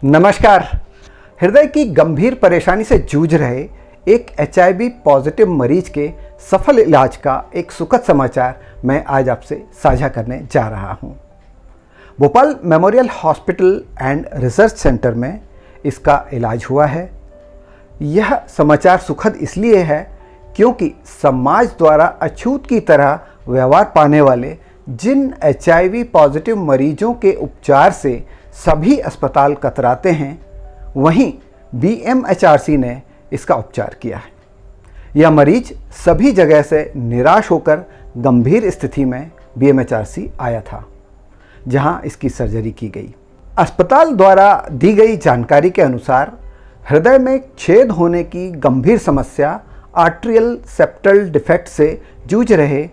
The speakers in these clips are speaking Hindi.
नमस्कार। हृदय की गंभीर परेशानी से जूझ रहे एक HIV पॉजिटिव मरीज के सफल इलाज का एक सुखद समाचार मैं आज आपसे साझा करने जा रहा हूं। Bhopal memorial hospital and research centre में इसका इलाज हुआ है। यह समाचार सुखद इसलिए है क्योंकि समाज द्वारा अछूत की तरह व्यवहार पाने वाले जिन HIV पॉजिटिव मरीजों के उपचार से सभी अस्पताल कतराते हैं, वहीं BMHRC ने इसका उपचार किया है। यह मरीज सभी जगह से निराश होकर गंभीर स्थिति में BMHRC आया था, जहां इसकी सर्जरी की गई। अस्पताल द्वारा दी गई जानकारी के अनुसार हृदय में छेद होने की गंभीर समस्या आर्ट्रियल सेप्टल डिफेक्ट से जूझ रहे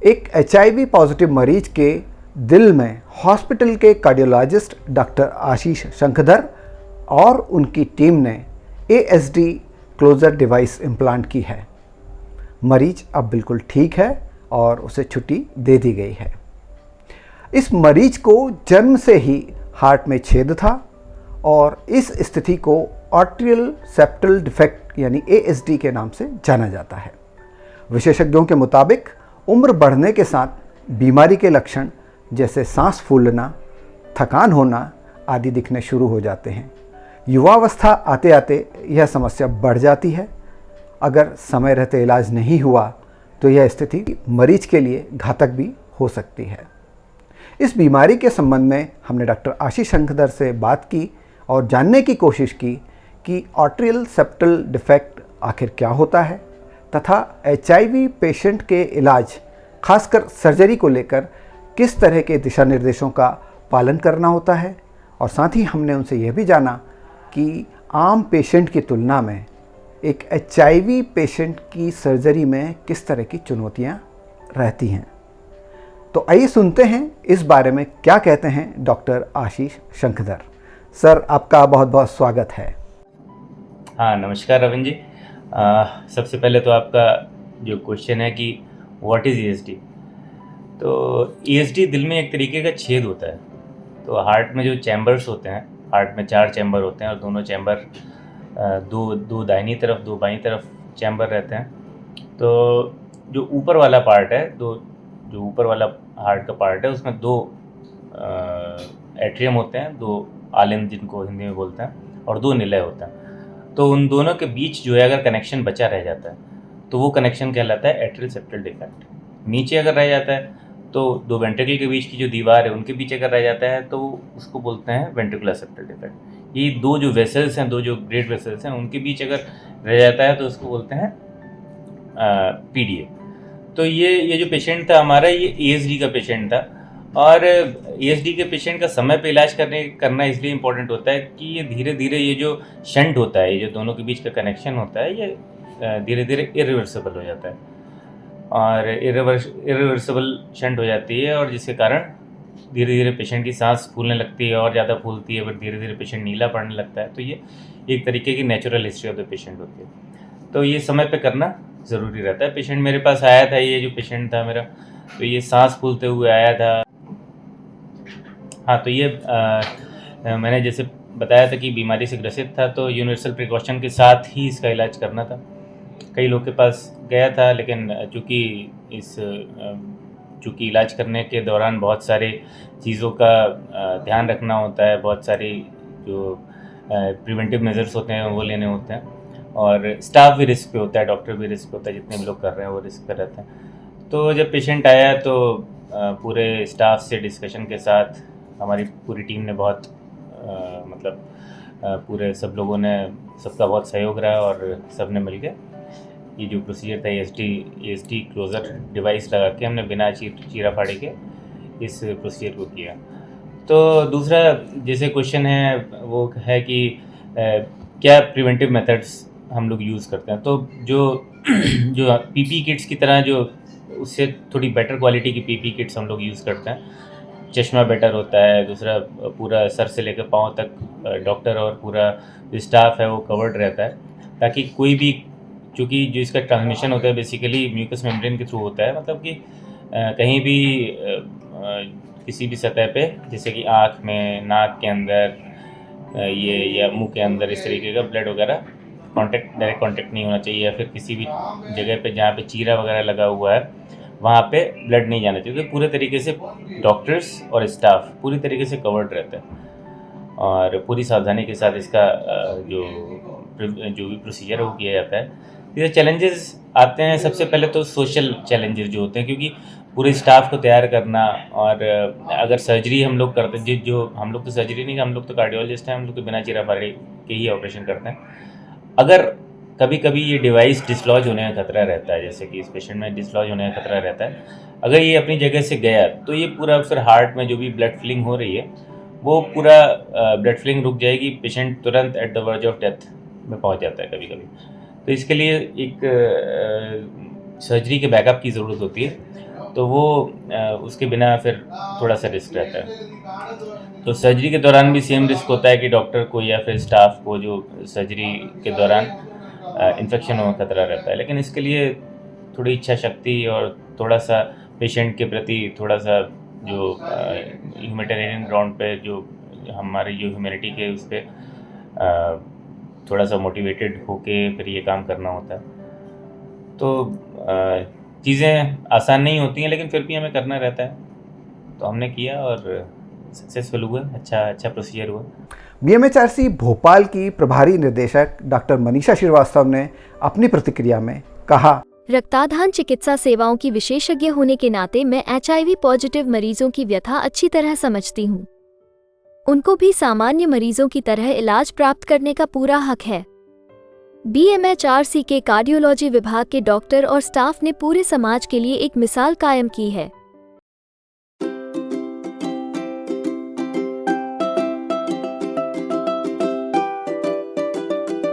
एक HIV पॉजिटिव मरीज के दिल में हॉस्पिटल के कार्डियोलॉजिस्ट डॉक्टर आशीष शंखधर और उनकी टीम ने ASD क्लोजर डिवाइस इम्प्लांट की है। मरीज अब बिल्कुल ठीक है और उसे छुट्टी दे दी गई है। इस मरीज को जन्म से ही हार्ट में छेद था और इस स्थिति को आर्ट्रियल सेप्टल डिफेक्ट यानी ASD के नाम से जाना जाता है। विशेषज्ञों के मुताबिक उम्र बढ़ने के साथ बीमारी के लक्षण जैसे सांस फूलना, थकान होना आदि दिखने शुरू हो जाते हैं। युवावस्था आते आते यह समस्या बढ़ जाती है। अगर समय रहते इलाज नहीं हुआ तो यह स्थिति मरीज के लिए घातक भी हो सकती है। इस बीमारी के संबंध में हमने डॉक्टर आशीष शंखधर से बात की और जानने की कोशिश की कि आर्ट्रियल सेप्टल डिफेक्ट आखिर क्या होता है तथा HIV पेशेंट के इलाज, खासकर सर्जरी को लेकर किस तरह के दिशा निर्देशों का पालन करना होता है। और साथ ही हमने उनसे यह भी जाना कि आम पेशेंट की तुलना में एक HIV पेशेंट की सर्जरी में किस तरह की चुनौतियां रहती हैं। तो आइए सुनते हैं इस बारे में क्या कहते हैं डॉक्टर आशीष शंखधर। सर, आपका बहुत बहुत स्वागत है। हाँ, नमस्कार रविंद्र जी। सबसे पहले तो आपका जो क्वेश्चन है कि व्हाट इज़ ESD, तो ESD दिल में एक तरीके का छेद होता है। तो हार्ट में जो चैम्बर्स होते हैं, हार्ट में 4 चैम्बर होते हैं और दोनों चैम्बर दो दाहिनी तरफ, दो बाईं तरफ चैम्बर रहते हैं। तो जो ऊपर वाला पार्ट है, जो ऊपर वाला हार्ट का पार्ट है, उसमें 2 एट्रियम होते हैं, 2 आलिंद जिनको हिंदी में बोलते हैं, और 2 निलय होते हैं। तो उन दोनों के बीच जो है अगर कनेक्शन बचा रह जाता है तो वो कनेक्शन कहलाता है एट्रियल सेप्टल डिफेक्ट। नीचे अगर रह जाता है तो 2 वेंट्रिकल के बीच की जो दीवार है उनके बीच अगर रह जाता है तो उसको बोलते हैं वेंट्रिकुलर सेप्टल डिफेक्ट। ये 2 जो वेसल्स हैं, 2 जो ग्रेट वेसल्स हैं, उनके बीच अगर रह जाता है तो उसको बोलते हैं PDA। तो ये जो पेशेंट था हमारा, ये ASD का पेशेंट था। और ASD के पेशेंट का समय पे इलाज करना इसलिए इम्पोर्टेंट होता है कि ये धीरे धीरे ये जो शंट होता है, ये जो दोनों के बीच का कनेक्शन होता है, ये धीरे धीरे इरिवर्सिबल हो जाता है और इरिवर्सिबल शंट हो जाती है, और जिसके कारण धीरे धीरे पेशेंट की सांस फूलने लगती है और ज़्यादा फूलती है, फिर धीरे धीरे पेशेंट नीला पड़ने लगता है। तो ये एक तरीके की natural history of the patient होती है। तो ये समय पे करना ज़रूरी रहता है। पेशेंट मेरे पास आया था, ये जो पेशेंट था मेरा, तो ये सांस फूलते हुए आया था। हाँ, तो ये मैंने जैसे बताया था कि बीमारी से ग्रसित था, तो यूनिवर्सल प्रिकॉशन के साथ ही इसका इलाज करना था। कई लोग के पास गया था, लेकिन चूँकि इलाज करने के दौरान बहुत सारी चीज़ों का ध्यान रखना होता है, बहुत सारी जो प्रिवेंटिव मेजर्स होते हैं वो लेने होते हैं, और स्टाफ भी रिस्क पे होता है, डॉक्टर भी रिस्क पे होता है, जितने भी लोग कर रहे हैं वो रिस्क पे रहते हैं। तो जब पेशेंट आया तो पूरे स्टाफ से डिस्कशन के साथ हमारी पूरी टीम ने बहुत पूरे सब लोगों ने, सबका बहुत सहयोग रहा और सब ने मिल के ये जो प्रोसीजर था ASD क्लोजर डिवाइस लगा के हमने बिना चीरा फाड़ी के इस प्रोसीजर को किया। तो दूसरा जैसे क्वेश्चन है वो है कि क्या प्रिवेंटिव मेथड्स हम लोग यूज़ करते हैं। तो जो PPE किट्स की तरह, जो उससे थोड़ी बेटर क्वालिटी की PPE किट्स हम लोग यूज़ करते हैं। चश्मा बेटर होता है, दूसरा पूरा सर से लेकर पाँव तक डॉक्टर और पूरा जो स्टाफ है वो कवर्ड रहता है, ताकि कोई भी, चूँकि जो इसका ट्रांसमिशन होता है बेसिकली म्यूकस मेम्ब्रेन के थ्रू होता है, मतलब कि कहीं भी किसी भी सतह पे, जैसे कि आँख में, नाक के अंदर, ये या मुंह के अंदर इस तरीके का ब्लड वगैरह डायरेक्ट कांटेक्ट नहीं होना चाहिए, या फिर किसी भी जगह पे जहाँ पे चीरा वगैरह लगा हुआ है वहाँ पे ब्लड नहीं जाना चाहिए। तो पूरे तरीके से डॉक्टर्स और स्टाफ पूरी तरीके से कवर्ड रहता है और पूरी सावधानी के साथ इसका जो भी प्रोसीजर है वो किया जाता है। ये चैलेंजेस आते हैं सबसे पहले तो सोशल चैलेंजेस जो होते हैं, क्योंकि पूरे स्टाफ को तैयार करना, और अगर सर्जरी हम लोग करते हैं, जो हम लोग तो सर्जरी नहीं, हम लोग तो कार्डियोलॉजिस्ट हैं, हम लोग तो बिना चीरा फाड़ी के ही ऑपरेशन करते हैं। अगर कभी कभी ये डिवाइस डिसलॉज होने का खतरा रहता है, जैसे कि इस पेशेंट में डिसलॉज होने का खतरा रहता है, अगर ये अपनी जगह से गया तो ये पूरा फिर हार्ट में जो भी ब्लड फिलिंग हो रही है वो पूरा ब्लड फिलिंग रुक जाएगी, पेशेंट तुरंत at the verge of death में पहुंच जाता है कभी कभी। तो इसके लिए एक सर्जरी के बैकअप की ज़रूरत होती है, तो वो उसके बिना फिर थोड़ा सा रिस्क रहता है। तो सर्जरी के दौरान भी सेम रिस्क होता है कि डॉक्टर को या फिर स्टाफ को जो सर्जरी के दौरान इन्फेक्शन होने का खतरा रहता है। लेकिन इसके लिए थोड़ी इच्छा शक्ति और थोड़ा सा पेशेंट के प्रति थोड़ा सा जो ह्यूमैनिटेरियन ग्राउंड पे जो हमारी जो ह्यूमैनिटी के उस पर थोड़ा सा मोटिवेटेड होके फिर ये काम करना होता है। तो चीज़ें आसान नहीं होती हैं, लेकिन फिर भी हमें करना रहता है, तो हमने किया और सक्सेसफुल हुआ, अच्छा प्रोसीजर हुआ। बीएमएचआरसी भोपाल की प्रभारी निदेशक डॉक्टर मनीषा श्रीवास्तव ने अपनी प्रतिक्रिया में कहा, रक्ताधान चिकित्सा सेवाओं की विशेषज्ञ होने के नाते मैं HIV पॉजिटिव मरीजों की व्यथा अच्छी तरह समझती हूँ। उनको भी सामान्य मरीजों की तरह इलाज प्राप्त करने का पूरा हक है। बीएमएचआरसी के कार्डियोलॉजी विभाग के डॉक्टर और स्टाफ ने पूरे समाज के लिए एक मिसाल कायम की है।